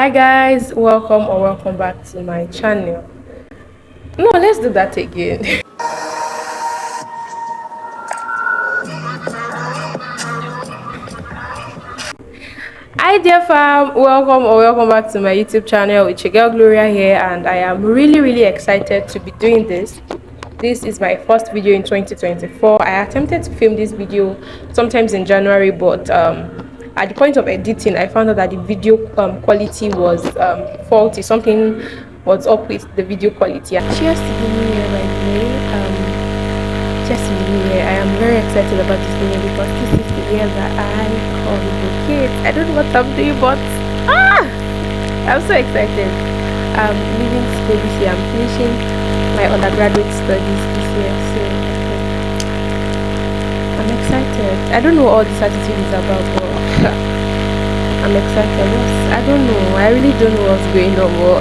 Hi guys, welcome or welcome back to my channel. No, let's do that again. Hi dear fam, welcome or welcome back to my YouTube channel. It's your girl Gloria here, and I am really excited to be doing this. This is my first video in 2024. I attempted to film this video sometimes in January, but at the point of editing I found out that the video quality was faulty. Something was up with the video quality. Cheers to the new year, by the way. Cheers to the new year. I am very excited about this new year because this is the year that I call little kids. I don't know what I'm doing, but I'm so excited. Leaving school this year. I'm finishing my undergraduate studies this year, so I'm excited. I don't know what all this attitude is about, but I'm excited. I don't know. I really don't know what's going on, but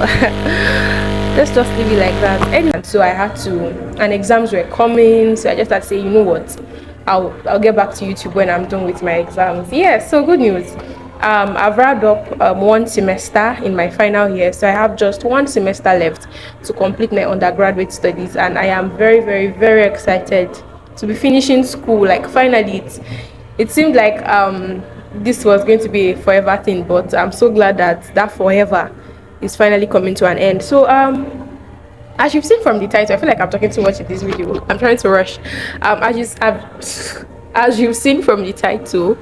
let's just leave it like that. Anyway, so I had to, and exams were coming, so I just had to say, you know what, I'll get back to YouTube when I'm done with my exams. Yeah, so good news. I've wrapped up one semester in my final year, so I have just one semester left to complete my undergraduate studies, and I am very excited to be finishing school. Like finally, it seemed like this was going to be a forever thing, but I'm so glad that that forever is finally coming to an end. So as you've seen from the title, I feel like I'm talking too much in this video. I'm trying to rush. As you've seen from the title,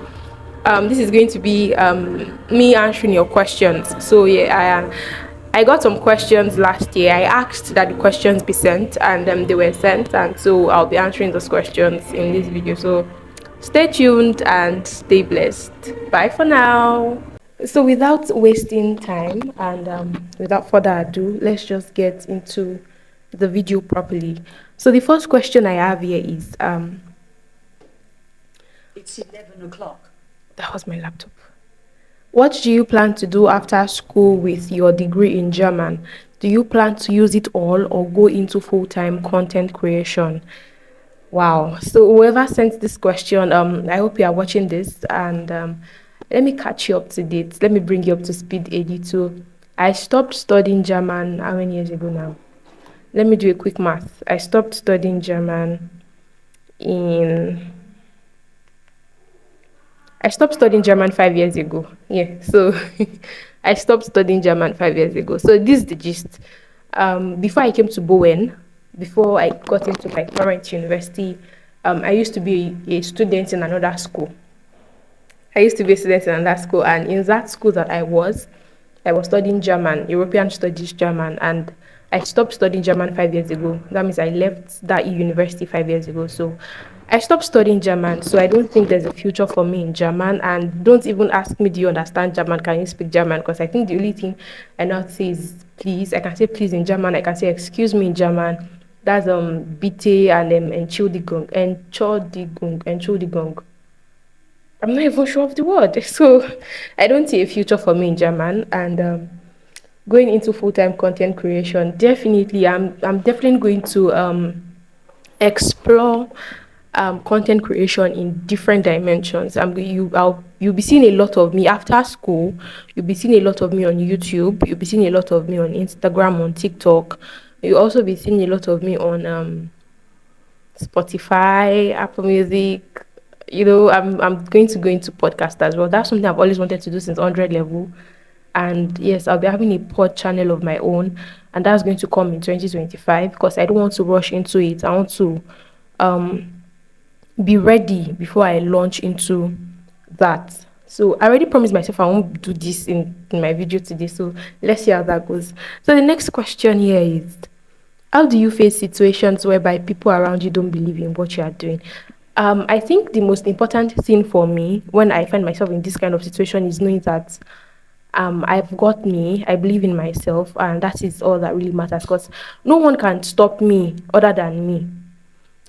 this is going to be me answering your questions. So yeah, I got some questions last year. I asked that the questions be sent, and they were sent, and so I'll be answering those questions in this video. So stay tuned and stay blessed. Bye for now. So without wasting time and without further ado, let's just get into the video properly. So the first question I have here is it's 11 o'clock. That was my laptop. What do you plan to do after school with your degree in German? Do you plan to use it all or go into full-time content creation? Wow. So whoever sent this question, I hope you are watching this, and let me catch you up to date. Let me bring you up to speed, 82. I stopped studying German how many years ago now? Let me do a quick math. I stopped studying German in I stopped studying German 5 years ago. Yeah, so I stopped studying German 5 years ago. So this is the gist. Before I came to Bowen, before I got into my current university, I used to be a student in another school. I used to be a student in another school, and in that school that I was studying German, European Studies German, and I stopped studying German 5 years ago. That means I left that university 5 years ago. So I stopped studying German, so I don't think there's a future for me in German. And don't even ask me, do you understand German? Can you speak German? Because I think the only thing I know how to say is please. I can say please in German. I can say excuse me in German. That's bitte and Entschuldigung, Entschuldigung. I'm not even sure of the word. So I don't see a future for me in German. And going into full-time content creation, definitely, I'm definitely going to explore content creation in different dimensions. You'll be seeing a lot of me after school. You'll be seeing a lot of me on YouTube. You'll be seeing a lot of me on Instagram, on TikTok. You'll also be seeing a lot of me on Spotify, Apple Music. You know, I'm going to go into podcast as well. That's something I've always wanted to do since 100 level. And yes, I'll be having a pod channel of my own, and that's going to come in 2025 because I don't want to rush into it. I want to be ready before I launch into that. So I already promised myself I won't do this in my video today. So let's see how that goes. So the next question here is, how do you face situations whereby people around you don't believe in what you are doing? I think the most important thing for me when I find myself in this kind of situation is knowing that I've got me, I believe in myself, and that is all that really matters because no one can stop me other than me.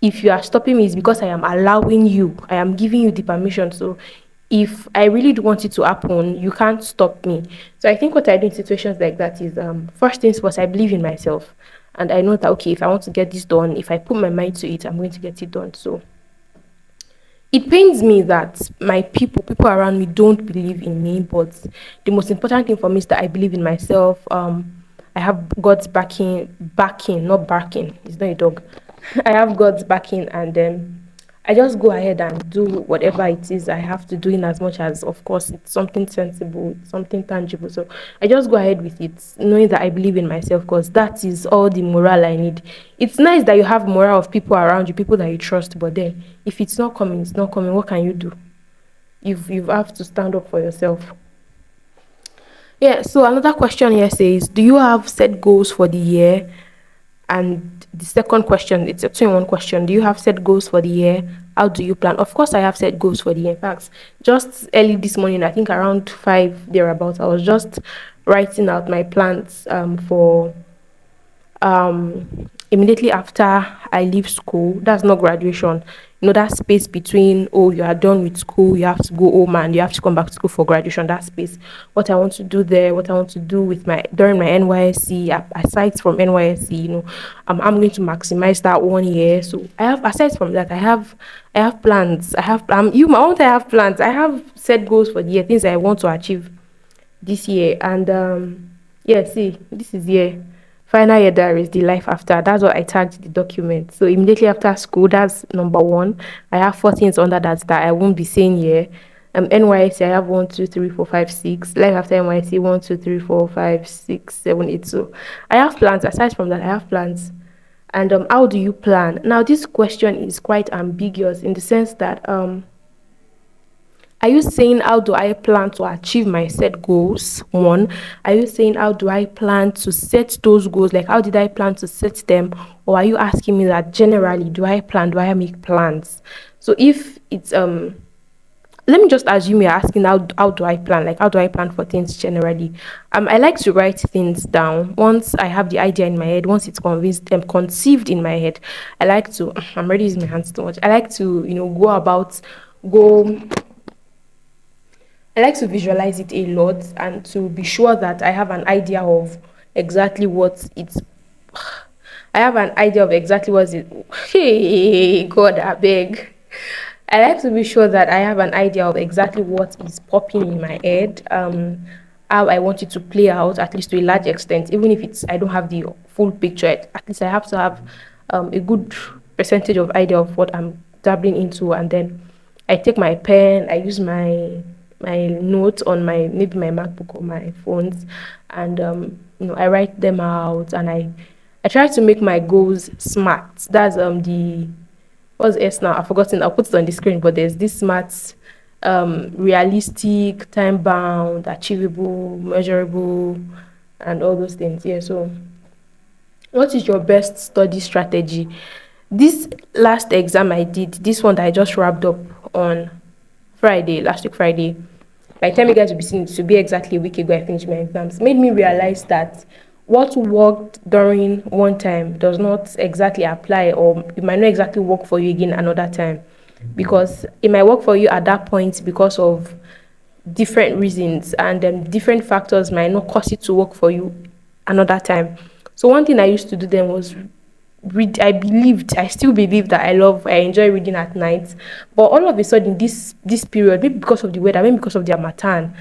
If you are stopping me, it's because I am allowing you, I am giving you the permission. So if I really do want it to happen, you can't stop me. So I think what I do in situations like that is first things first, I believe in myself. And I know that, okay, if I want to get this done, if I put my mind to it, I'm going to get it done. So It pains me that my people around me don't believe in me, but the most important thing for me is that I believe in myself. I have God's backing, not barking. It's not a dog. I have God's backing, and I just go ahead and do whatever it is I have to do, in as much as, of course, it's something sensible, it's something tangible. So I just go ahead with it, knowing that I believe in myself, because that is all the morale I need. It's nice that you have morale of people around you, people that you trust, but then if it's not coming, it's not coming. What can you do? You have to stand up for yourself. Yeah. So another question here says, do you have set goals for the year? And the second question, it's a two-in-one question. Do you have set goals for the year? How do you plan? Of course, I have set goals for the year. In fact, just early this morning, I think around 5 thereabouts, I was just writing out my plans for immediately after I leave school. That's not graduation. You know, that space between, oh, you are done with school, you have to go home and you have to come back to school for graduation. That space, what I want to do there, what I want to do with my during my NYSC, aside from NYSC, I'm going to maximize that 1 year. So I have, aside from that, I have plans. I have I want to have plans. I have set goals for the year, things I want to achieve this year. And yeah, see, this is year final year diary, the life after. That's what I tagged the document. So immediately after school, that's number one. I have 4 things under that I won't be saying here. NYC, I have 1, 2, 3, 4, 5, 6. Life after NYC, 1, 2, 3, 4, 5, 6, 7, 8. So I have plans. Aside from that, I have plans. And how do you plan? Now, this question is quite ambiguous, in the sense that are you saying how do I plan to achieve my set goals? One, are you saying how do I plan to set those goals? Like, how did I plan to set them? Or are you asking me that generally, do I make plans? So if it's let me just assume you're asking how do I plan? Like, how do I plan for things generally? I like to write things down. Once I have the idea in my head, once it's conceived in my head, I like to I'm already using my hands too much. I like to, go I like to visualize it a lot, and to be sure that I have an idea of exactly what it's. I have an idea of exactly what it. Hey, God, I beg. I like to be sure that I have an idea of exactly what is popping in my head. How I want it to play out, at least to a large extent, even if I don't have the full picture. At least I have to have a good percentage of idea of what I'm dabbling into, and then I take my pen, I use my notes on maybe my MacBook or my phones, and I write them out, and I try to make my goals smart. That's the what's S now? I've forgotten. I'll put it on the screen, but there's this smart, realistic, time bound, achievable, measurable, and all those things. Yeah. So, what is your best study strategy? This last exam I did, this one that I just wrapped up on Friday, last week Friday. By the time you guys will be seeing it, to be exactly a week ago, I finished my exams. Made me realize that what worked during one time does not exactly apply, or it might not exactly work for you again another time, because it might work for you at that point because of different reasons, and different factors might not cause it to work for you another time. So one thing I used to do then was read. I still believe that I enjoy reading at night, but all of a sudden this period, maybe because of the weather, maybe because of the harmattan,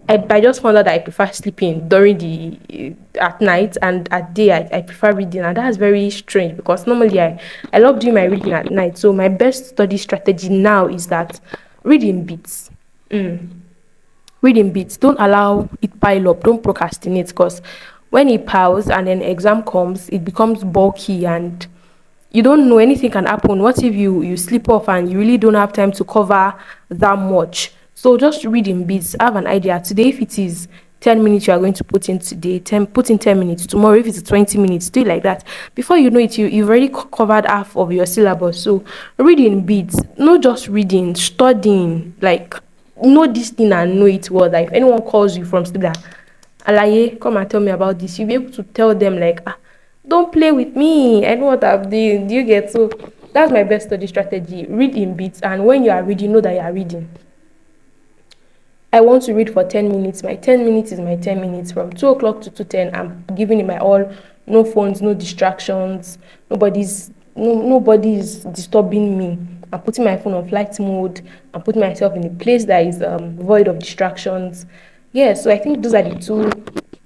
I just found out that I prefer sleeping during the at night, and at day I prefer reading, and that's very strange, because normally I love doing my reading at night. So my best study strategy now is that reading beats. Reading bits, don't allow it pile up, don't procrastinate, because when it piles and then exam comes, it becomes bulky, and you don't know, anything can happen. What if you slip off and you really don't have time to cover that much? So just read in bits, have an idea. Today, if it is 10 minutes you are going to put in today, put in 10 minutes. Tomorrow, if it's 20 minutes, do it like that. Before you know it, you've already covered half of your syllabus. So reading bits, not just reading, studying, like, know this thing and know it well. That if anyone calls you from sleep, that Alaye, come and tell me about this, you'll be able to tell them, like, don't play with me, I know what I'm doing. Do you get? So that's my best study strategy. Read in bits, and when you are reading, know that you are reading. I want to read for 10 minutes. My 10 minutes is my 10 minutes. From 2 o'clock to 2:10, I'm giving it my all. No phones, no distractions. Nobody's disturbing me. I'm putting my phone on flight mode. I'm putting myself in a place that is void of distractions. Yeah, so I think those are the two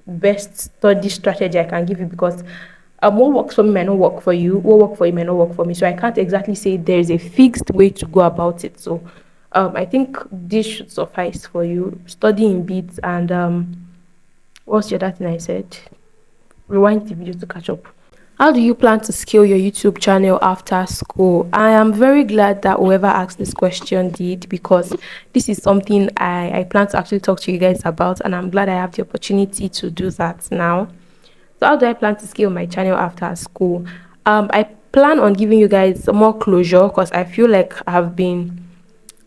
best study strategy I can give you, because what works for me might not work for you. What work for you might not work for me. So I can't exactly say there is a fixed way to go about it. So I think this should suffice for you. Study in bits and what's the other thing I said? Rewind the video to catch up. How do you plan to scale your YouTube channel after school? I am very glad that whoever asked this question did, because this is something I plan to actually talk to you guys about, and I'm glad I have the opportunity to do that now. So how do I plan to scale my channel after school? I plan on giving you guys more closure, because I feel like I've been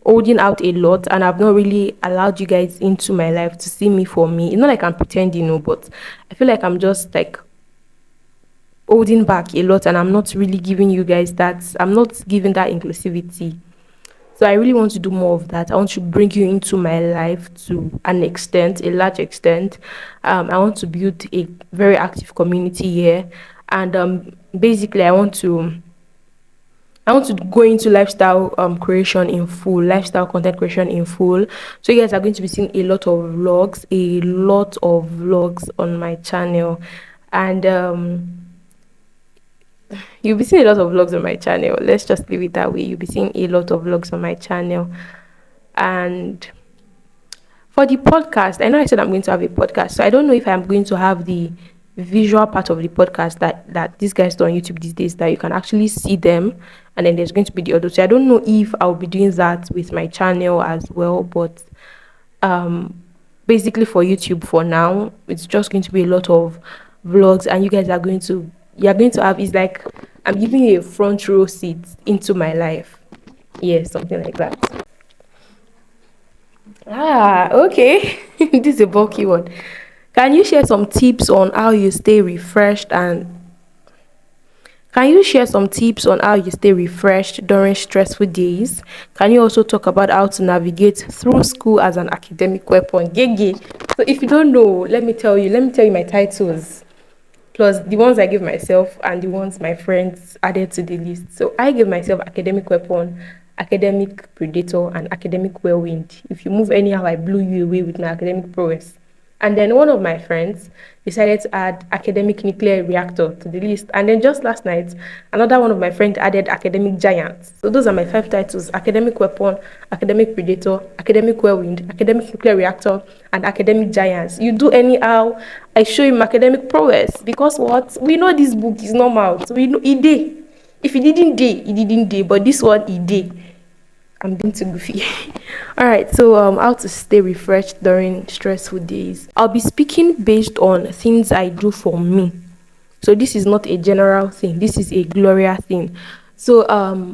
holding out a lot and I've not really allowed you guys into my life to see me for me. It's not like I'm pretending, but I feel like I'm just like holding back a lot, and I'm not really giving you guys that. I'm not giving that inclusivity. So I really want to do more of that. I want to bring you into my life to an extent, a large extent. I want to build a very active community here, and basically, I want to go into lifestyle creation in full, lifestyle content creation in full. So you guys are going to be seeing a lot of vlogs on my channel, and you'll be seeing a lot of vlogs on my channel. Let's just leave it that way. You'll be seeing a lot of vlogs on my channel. And for the podcast, I know I said I'm going to have a podcast. So I don't know if I'm going to have the visual part of the podcast that these guys do on YouTube these days, that you can actually see them, and then there's going to be the audio. So I don't know if I'll be doing that with my channel as well, but basically for YouTube for now, it's just going to be a lot of vlogs, and you're going to have, it's like I'm giving you a front row seat into my life. Yeah, something like that. Okay. This is a bulky one. Can you share some tips on how you stay refreshed and can you share some tips on how you stay refreshed during stressful days? Can you also talk about how to navigate through school as an academic weapon? Gege. So if you don't know, let me tell you my titles, plus the ones I give myself and the ones my friends added to the list. So I give myself academic weapon, academic predator, and academic whirlwind. If you move anyhow, I blew you away with my academic prowess. And then one of my friends decided to add academic nuclear reactor to the list. And then just last night, another one of my friends added academic giant. So those are my 5 titles: academic weapon, academic predator, academic whirlwind, academic nuclear reactor, and academic giants. You do anyhow, I show him academic prowess. Because what? We know this book is normal. So we know it day. If he didn't day, he didn't day. But this one, he day. I'm being too goofy. All right, so how to stay refreshed during stressful days. I'll be speaking based on things I do for me. So this is not a general thing. This is a Gloria thing. So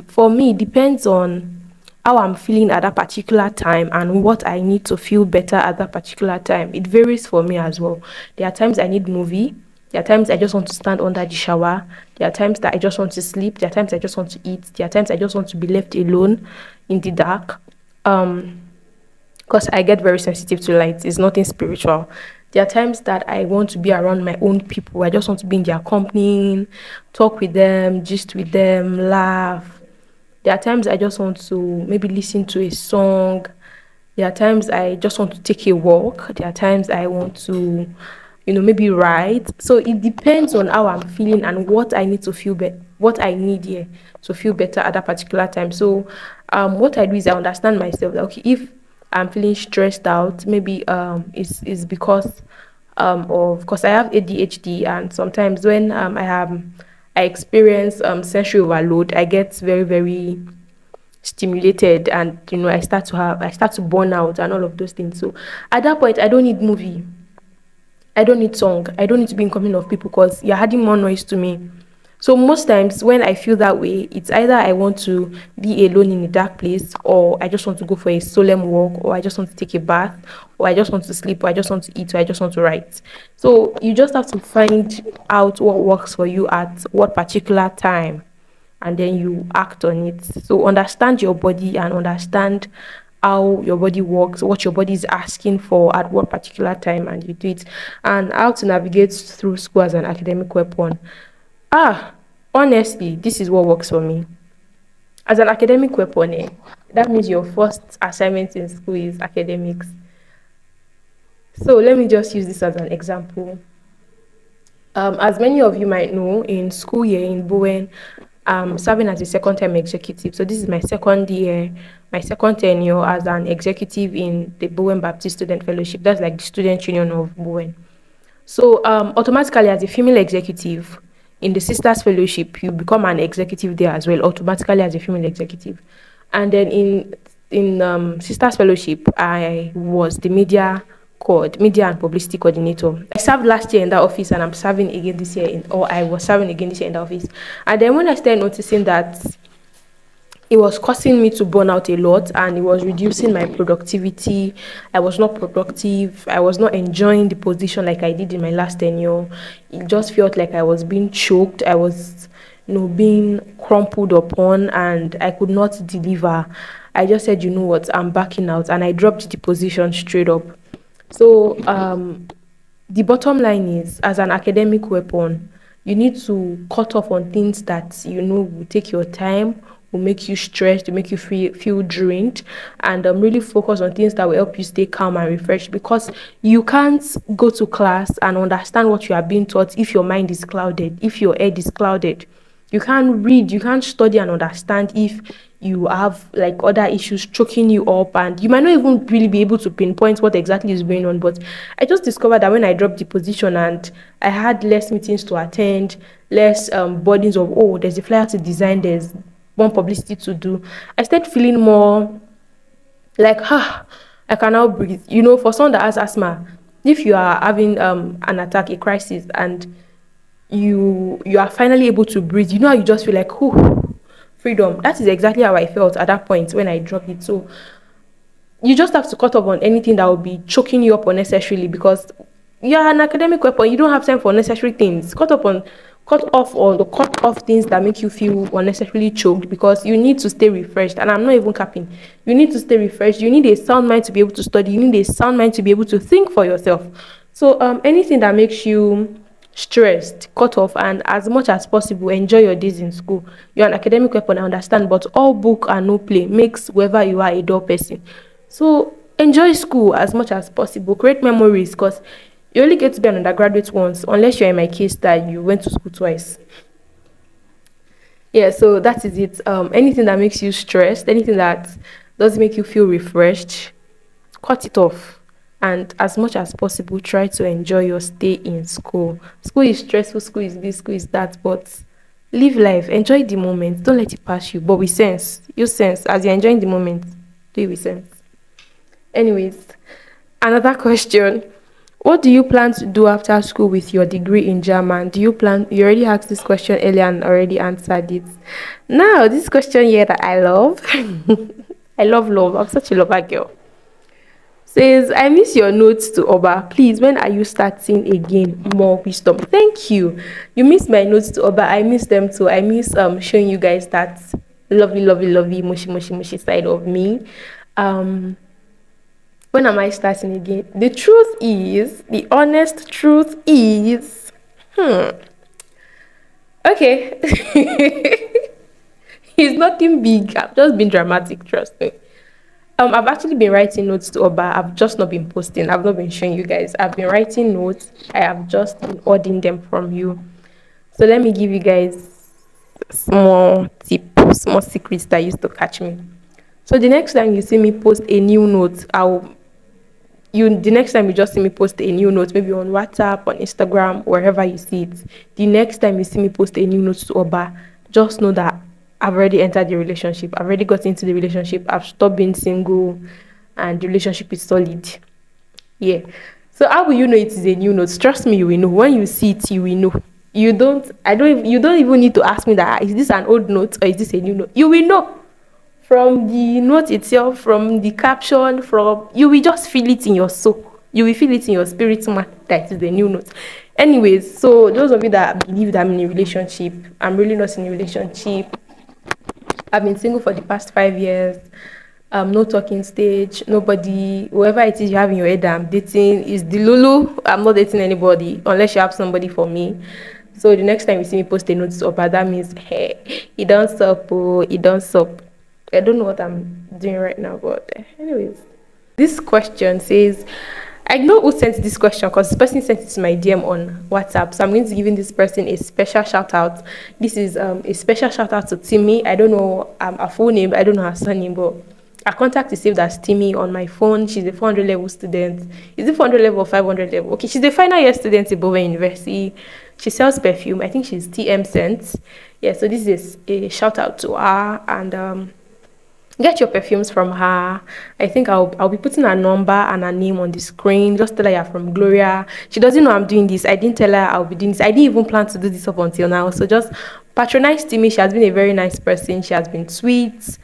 for me, it depends on how I'm feeling at that particular time and what I need to feel better at that particular time. It varies for me as well. There are times I need movie. There are times I just want to stand under the shower. There are times that I just want to sleep. There are times I just want to eat. There are times I just want to be left alone in the dark. Because I get very sensitive to light. It's nothing spiritual. There are times that I want to be around my own people. I just want to be in their company, talk with them, gist with them, laugh. There are times I just want to maybe listen to a song. There are times I just want to take a walk. There are times I want to, maybe write. So it depends on how I'm feeling and what I need to feel better, what I need here to feel better at that particular time. So what I do is I understand myself that, okay, if I'm feeling stressed out, maybe it's because of because I have ADHD, and sometimes when I experience sensory overload, I get very, very stimulated, and I start to burn out and all of those things. So at that point, I don't need movie, I don't need song, I don't need to be in company of people, because you're adding more noise to me. So most times when I feel that way, it's either I want to be alone in a dark place, or I just want to go for a solemn walk, or I just want to take a bath, or I just want to sleep, or I just want to eat, or I just want to write. So you just have to find out what works for you at what particular time, and then you act on it. So understand your body and understand how your body works, what your body is asking for at what particular time, and you do it. And how to navigate through school as an academic weapon. Honestly, this is what works for me. As an academic weapon, that means your first assignment in school is academics. So let me just use this as an example. As many of you might know, in school year in Bowen, I'm serving as a second time executive. So this is my second year, my second tenure as an executive in the Bowen Baptist Student Fellowship. That's like the student union of Bowen. So automatically, as a female executive in the Sisters Fellowship, you become an executive there as well, automatically as a female executive. And then in Sisters Fellowship, I was the media and publicity coordinator. I served last year in that office, and I'm serving again this year, or I was serving again this year in the office. And then when I started noticing that it was causing me to burn out a lot, and it was reducing my productivity. I was not productive. I was not enjoying the position like I did in my last tenure. It just felt like I was being choked. I was, being crumpled upon, and I could not deliver. I just said, you know what, I'm backing out, and I dropped the position straight up. So the bottom line is, as an academic weapon, you need to cut off on things that will take your time, will make you stressed, will make you feel drained, and really focus on things that will help you stay calm and refreshed. Because you can't go to class and understand what you are being taught if your mind is clouded, if your head is clouded. You can't read, you can't study and understand if you have like other issues choking you up, and you might not even really be able to pinpoint what exactly is going on. But I just discovered that when I dropped the position and I had less meetings to attend, less burdens of, oh, there's a flyer to design, there's one publicity to do, I started feeling more like, I can now breathe. For someone that has asthma, if you are having an attack, a crisis, and you are finally able to breathe, how you just feel like, freedom. That is exactly how I felt at that point when I dropped it. So you just have to cut off on anything that will be choking you up unnecessarily, because you're an academic weapon. You don't have time for unnecessary things. Cut off things that make you feel unnecessarily choked, because you need to stay refreshed. And I'm not even capping. You need to stay refreshed. You need a sound mind to be able to study. You need a sound mind to be able to think for yourself. So anything that makes you stressed, cut off, and as much as possible, enjoy your days in school. You're an academic weapon, I understand, but all book and no play makes whoever you are a dull person. So enjoy school as much as possible. Create memories, because you only get to be an undergraduate once, unless you're in my case that you went to school twice. Yeah, so that is it. Anything that makes you stressed, anything that doesn't make you feel refreshed, cut it off. And as much as possible, try to enjoy your stay in school. School is stressful, school is this, school is that, but live life, enjoy the moment. Don't let it pass you, but with sense. Use sense. As you're enjoying the moment, do it with sense. Anyways, another question. What do you plan to do after school with your degree in German? You already asked this question earlier and already answered it. Now, this question here that I love, I love love. I'm such a lover girl. Says, I miss your notes to Oba. Please, when are you starting again? More wisdom. Thank you. You miss my notes to Oba. I miss them too. I miss showing you guys that lovely, lovely, lovely, mushy, mushy, mushy side of me. When am I starting again? The honest truth is, okay. It's nothing big. I've just been dramatic, trust me. I've actually been writing notes to Oba. I've just not been posting. I've not been showing you guys. I've been writing notes. I have just been ordering them from you. So let me give you guys small tip, small secrets that used to catch me. So the next time you see me post a new note, the next time you just see me post a new note, maybe on WhatsApp, on Instagram, wherever you see it, the next time you see me post a new note to Oba, just know that I've already entered the relationship. I've already got into the relationship. I've stopped being single, and the relationship is solid. Yeah. So how will you know it is a new note? Trust me, you will know. When you see it, you will know. You don't even need to ask me that, is this an old note or is this a new note? You will know. From the note itself, from the caption, you will just feel it in your soul. You will feel it in your spirit, man, that is the new note. Anyways, so those of you that believe that I'm in a relationship, I'm really not in a relationship. I've been single for the past 5 years. No talking stage. Nobody, whoever it is you have in your head that I'm dating is the Lulu. I'm not dating anybody unless you have somebody for me. So the next time you see me post a notice upper, that means hey, it don't sup, oh, it don't sup. I don't know what I'm doing right now, but anyways. This question says, I know who sent this question because this person sent it to my DM on WhatsApp. So I'm going to give this person a special shout out. This is a special shout out to Timmy. I don't know her full name, I don't know her surname, but her contact is saved as Timmy on my phone. She's a 400 level student. Is it 400 level or 500 level? Okay, she's a final year student at Bowen University. She sells perfume. I think she's TM Scent. Yeah, so this is a shout out to her, and get your perfumes from her. I think I'll be putting her number and her name on the screen. Just tell her you're from Gloria. She doesn't know I'm doing this. I didn't tell her I'll be doing this. I didn't even plan to do this up until now. So just patronize Timmy. She has been a very nice person. She has been sweet.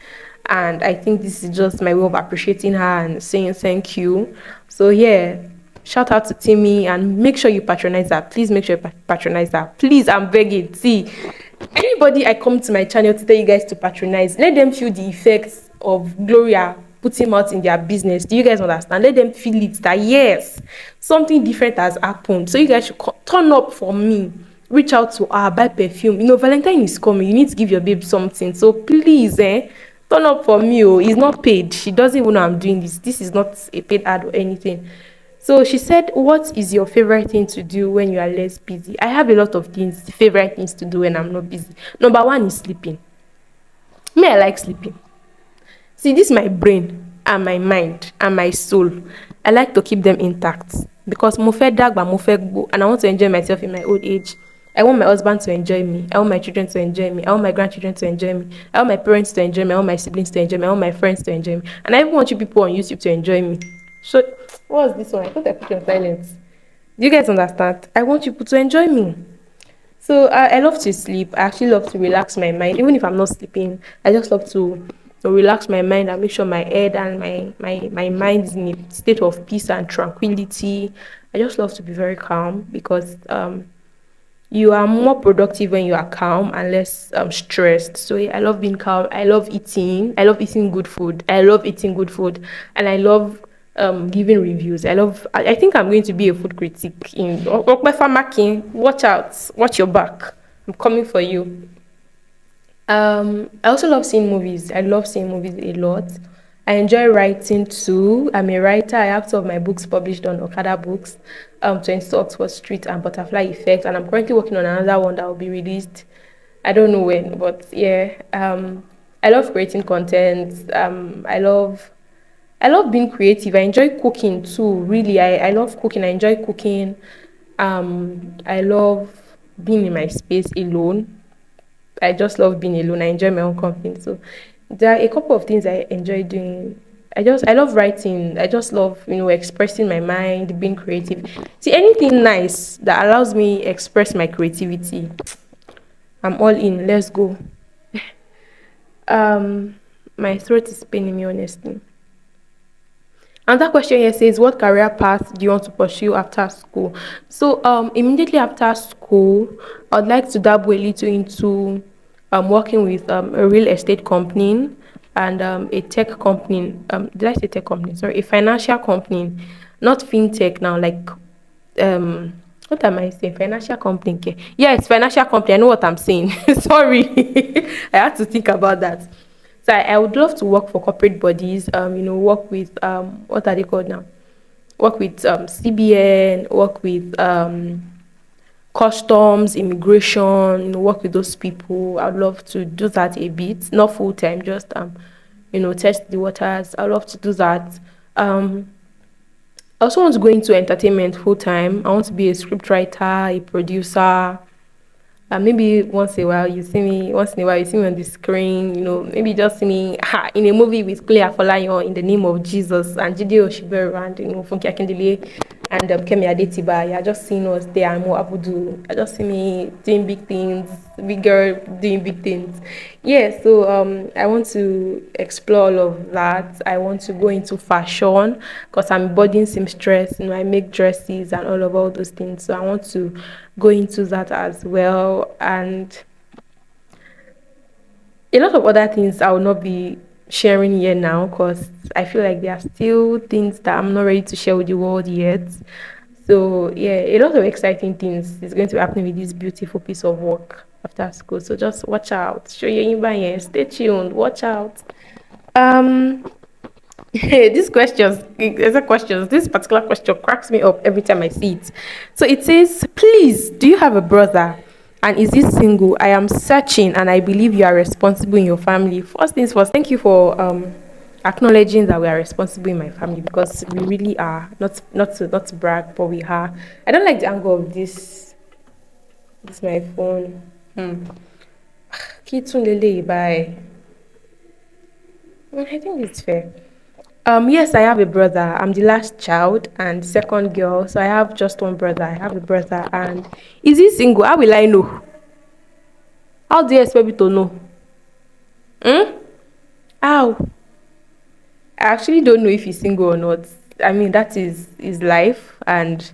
And I think this is just my way of appreciating her and saying thank you. So yeah, shout out to Timmy and make sure you patronize her. Please make sure you patronize her. Please, I'm begging. See, anybody I come to my channel to tell you guys to patronize, let them feel the effects of Gloria putting out in their business. Do you guys understand? Let them feel it that yes, something different has happened. So you guys should turn up for me. Reach out to her, buy perfume. You know, Valentine is coming. You need to give your babe something. So please, turn up for me. Oh, it's not paid. She doesn't even know I'm doing this. This is not a paid ad or anything. So she said, what is your favorite thing to do when you are less busy? I have a lot of favorite things to do when I'm not busy. Number one is sleeping. Me, I like sleeping. See, this is my brain and my mind and my soul. I like to keep them intact because mo fẹ́ dàgbà, mo fẹ́ gbó, and I want to enjoy myself in my old age. I want my husband to enjoy me. I want my children to enjoy me. I want my grandchildren to enjoy me. I want my parents to enjoy me. I want my siblings to enjoy me. I want my friends to enjoy me. And I even want you people on YouTube to enjoy me. So, what was this one? I thought I put it on silence. Do you guys understand? I want you people to enjoy me. So, I love to sleep. I actually love to relax my mind. Even if I'm not sleeping, I just love to relax my mind and make sure my head and my mind is in a state of peace and tranquility. I just love to be very calm because you are more productive when you are calm and less stressed. So yeah, I love being calm. I love eating. I love eating good food. I love eating good food, and I love giving reviews. I think I'm going to be a food critic in Okbefa. Watch out. Watch your back. I'm coming for you. I also love seeing movies. I love seeing movies a lot. I enjoy writing too. I'm a writer. I have two of my books published on Okada Books, 22 Oxford Street and Butterfly Effect. And I'm currently working on another one that will be released. I don't know when, but yeah. I love creating content. I love being creative. I enjoy cooking too. Really, I love cooking. I enjoy cooking. I love being in my space alone. I just love being alone. I enjoy my own company. So there are a couple of things I enjoy doing. I love writing. I just love, expressing my mind, being creative. See, anything nice that allows me express my creativity, I'm all in. Let's go. My throat is paining me, honestly. Another question here says, what career path do you want to pursue after school? So immediately after school, I'd like to dabble a little into working with a real estate company and a tech company. Did I say tech company? Sorry, a financial company, not fintech now, like what am I saying? Financial company. Okay. Yeah, it's financial company. I know what I'm saying. Sorry. I had to think about that. So I would love to work for corporate bodies, work with what are they called now? Work with CBN, work with customs, immigration, work with those people. I'd love to do that a bit, not full time, just test the waters. I'd love to do that. I also want to go into entertainment full time. I want to be a scriptwriter, a producer. Maybe once in a while you see me. Once in a while you see me on the screen. Maybe just see me in a movie with Claire Afolayan in the name of Jesus and Jide Oshiberu and Funke Akindele and Kemi Adetiba. You're just seeing us there and what Abudu. I just see me doing big things, big girl doing big things. Yeah, so I want to explore all of that. I want to go into fashion because I'm budding seamstress. I make dresses and all those things. So I want to go into that as well, and a lot of other things I will not be sharing here now because I feel like there are still things that I'm not ready to share with the world yet. So yeah, a lot of exciting things is going to be happening with this beautiful piece of work after school. So just watch out. Show your Imba, stay tuned, watch out. Um these questions, there's a question. This particular question cracks me up every time I see it. So it says, please, do you have a brother? And is he single? I am searching and I believe you are responsible in your family. First things first, thank you for acknowledging that we are responsible in my family, because we really are. Not to brag, but we are. I don't like the angle of this my phone. Kitun bye. I think it's fair. Yes, I have a brother. I'm the last child and second girl, so I have just one brother. I have a brother, and is he single? How will I know? How do you expect me to know? Hmm? How? I actually don't know if he's single or not. I mean, that is his life, and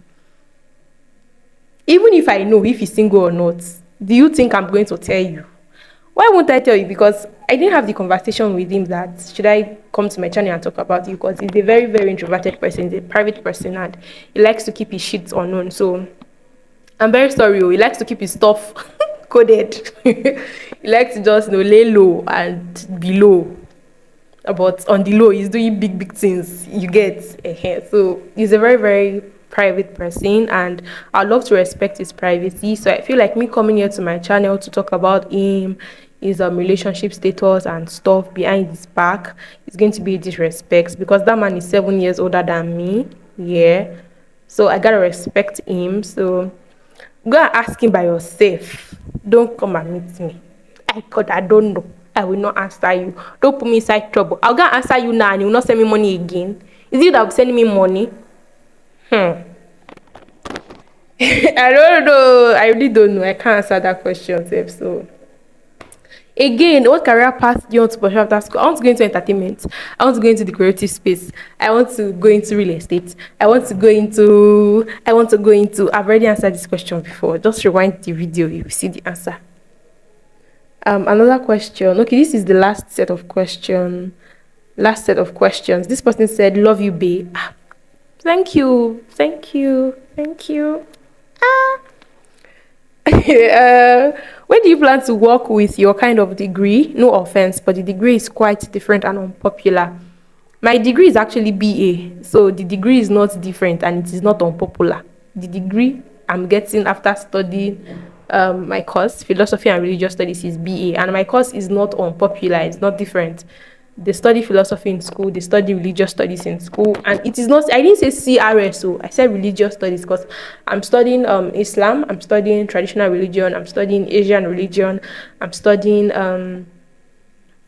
even if I know if he's single or not, do you think I'm going to tell you? Why won't I tell you? Because I didn't have the conversation with him that should I come to my channel and talk about it, because he's a very, very introverted person, he's a private person, and he likes to keep his shit unknown. So I'm very sorry. He likes to keep his stuff coded. He likes to just lay low and be low. But on the low, he's doing big, big things. You get ahead. So he's a very, very private person, and I love to respect his privacy. So I feel like me coming here to my channel to talk about him, his relationship status and stuff behind his back is going to be a disrespect, because that man is 7 years older than me. Yeah. So I gotta respect him. So go and ask him by yourself. Don't come and meet me. I don't know. I will not answer you. Don't put me inside trouble. I'll go and answer you now and you will not send me money again. Is it that will send me money? I don't know. I really don't know. I can't answer that question, Sef. So again, what career path do you want to pursue after school? I want to go into entertainment. I want to go into the creative space. I want to go into real estate. I want to go into. I've already answered this question before. Just rewind the video, you will see the answer. Another question. Okay, this is the last set of questions. This person said, "Love you, babe." Thank you. When do you plan to work with your kind of degree? No offense, but the degree is quite different and unpopular. My degree is actually BA, so the degree is not different and it is not unpopular. The degree I'm getting after studying my course, philosophy and religious studies, is BA, and my course is not unpopular. It's not different. They study philosophy in school, they study religious studies in school, and it is not, I didn't say CRSO, I said religious studies, because I'm studying Islam, I'm studying traditional religion, I'm studying Asian religion, I'm studying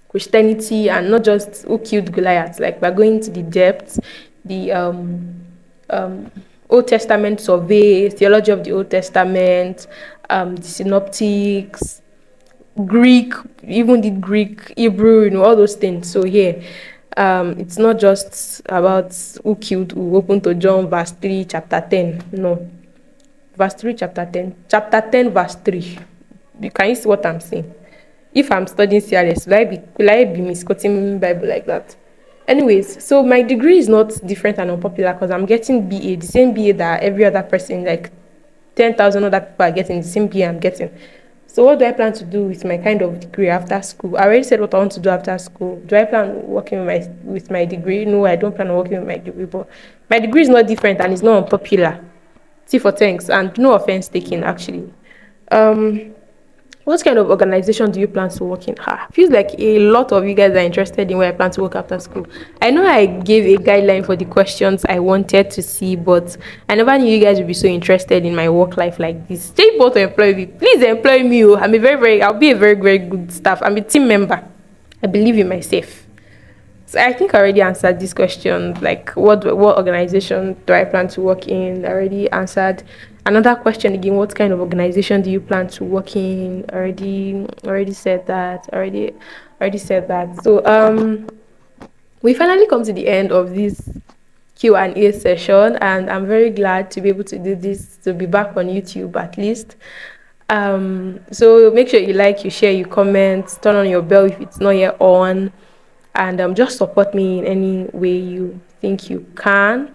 Christianity, and not just who killed Goliath. Like, we're going to the depths, the Old Testament survey, theology of the Old Testament, the synoptics, Greek, even the Greek, Hebrew, all those things. So yeah, it's not just about who killed who. Open to John verse 3, chapter 10. No. Verse 3, chapter 10. Chapter 10, verse 3. Can you see what I'm saying? If I'm studying CRS, will I be misquoting Bible like that? Anyways, so my degree is not different and unpopular, because I'm getting BA, the same BA that every other person, like 10,000 other people are getting, the same BA I'm getting. So what do I plan to do with my kind of degree after school? I already said what I want to do after school. Do I plan working with my degree? No, I don't plan on working with my degree, but my degree is not different and it's not unpopular. T for thanks, and no offense taken, actually. What kind of organization do you plan to work in? Feels like a lot of you guys are interested in where I plan to work after school. I know I gave a guideline for the questions I wanted to see, but I never knew you guys would be so interested in my work life like this. Take both to employ me. Please employ me. I'll be a very, very good staff. I'm a team member. I believe in myself. So I think I already answered this question. Like, what organization do I plan to work in? I already answered. Another question again, what kind of organization do you plan to work in? Already said that. Already said that. So we finally come to the end of this Q&A session, and I'm very glad to be able to do this, to be back on YouTube at least. So make sure you like, you share, you comment, turn on your bell if it's not yet on, and just support me in any way you think you can.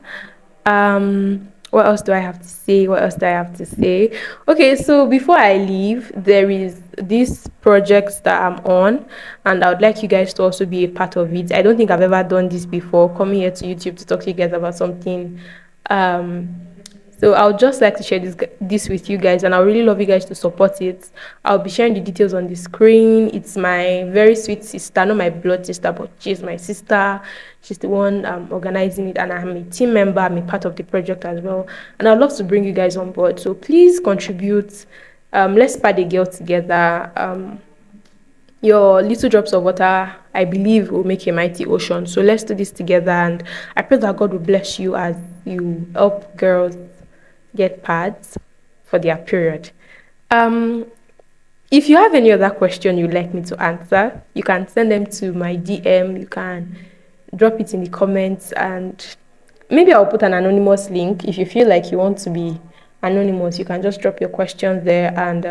What else do I have to say? What else do I have to say? Okay, so before I leave, there is this project that I'm on, and I would like you guys to also be a part of it. I don't think I've ever done this before, coming here to YouTube to talk to you guys about something. Um, so I would just like to share this with you guys, and I would really love you guys to support it. I'll be sharing the details on the screen. It's my very sweet sister, not my blood sister, but she's my sister. She's the one organizing it, and I'm a team member. I'm a part of the project as well, and I'd love to bring you guys on board. So please contribute. Let's pad the girl together. Your little drops of water, I believe, will make a mighty ocean. So let's do this together, and I pray that God will bless you as you help girls get pads for their period. Um, if you have any other question you'd like me to answer, you can send them to my DM. You can drop it in the comments, and maybe I'll put an anonymous link. If you feel like you want to be anonymous, you can just drop your questions there, and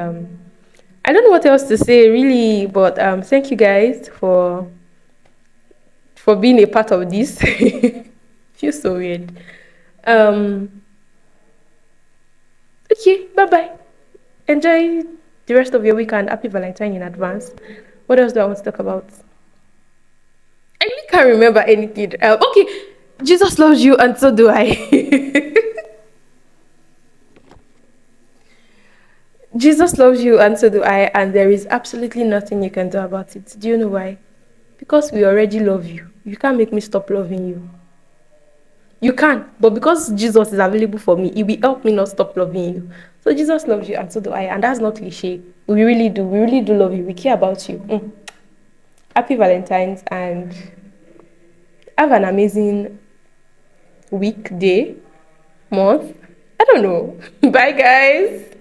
I don't know what else to say really, but thank you guys for being a part of this. Feels so weird. Um, okay, bye bye. Enjoy the rest of your weekend. Happy Valentine in advance. What else do I want to talk about? I really can't remember anything. Okay, Jesus loves you, and so do I. Jesus loves you, and so do I, and there is absolutely nothing you can do about it. Do you know why? Because we already love you. You can't make me stop loving you. You can, but because Jesus is available for me, it will help me not stop loving you. So Jesus loves you, and so do I, and that's not cliche. We really do. We really do love you. We care about you. Happy Valentine's, and have an amazing week, day, month. I don't know. Bye, guys.